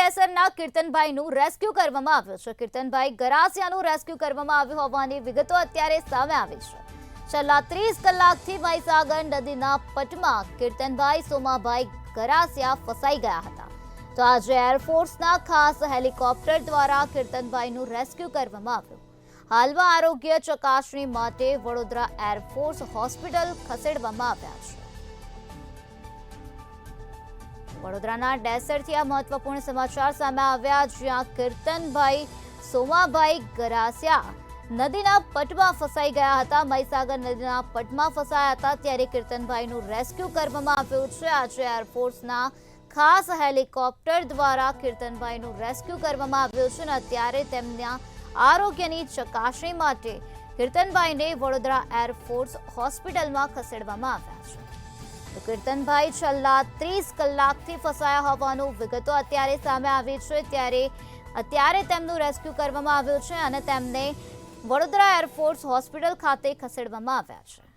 ડેસરના કીર્તનભાઈનું rescue કરવામાં આવ્યું છે। કીર્તનભાઈ ગરાસિયાનું રેસ્ક્યુ કરવામાં આવ્યું હોવાની વિગતો અત્યારે સામે આવી છે। છેલ્લા 30 કલાકથી મહીસાગર નદીના પટમાં કીર્તનભાઈ સોમાભાઈ ગરાસિયા ફસાઈ ગયા હતા। તો આજે એરફોર્સના ખાસ હેલિકોપ્ટર દ્વારા કીર્તનભાઈનું રેસ્ક્યુ કરવામાં આવ્યું। હાલમાં આરોગ્ય ચકાસણી માટે વડોદરા એરફોર્સ હોસ્પિટલ ખસેડવામાં આવ્યા છે। વડોદરાના ડેસરથી આ મહત્વપૂર્ણ સમાચાર સામે આવ્યા, જ્યાં કીર્તનભાઈ સોમાભાઈ ગરાસિયા નદીના પટમાં ફસાઈ ગયા હતા। મહીસાગર નદીના પટમાં ફસાયા હતા ત્યારે કીર્તનભાઈનું રેસ્ક્યુ કરવામાં આવ્યું છે। આજે એરફોર્સના ખાસ હેલિકોપ્ટર દ્વારા કીર્તનભાઈનું રેસ્ક્યુ કરવામાં આવ્યું છે અને અત્યારે તેમના આરોગ્યની ચકાસણી માટે કીર્તનભાઈને વડોદરા એરફોર્સ હોસ્પિટલમાં ખસેડવામાં આવ્યા છે। તો કીર્તનભાઈ છેલ્લા 30 કલાકથી ફસાયા હોવાનું વિગતો અત્યારે સામે આવી છે, ત્યારે અત્યારે તેમનું રેસ્ક્યુ કરવામાં આવ્યું છે અને તેમને વડોદરા એરફોર્સ હોસ્પિટલ ખાતે ખસેડવામાં આવ્યા છે।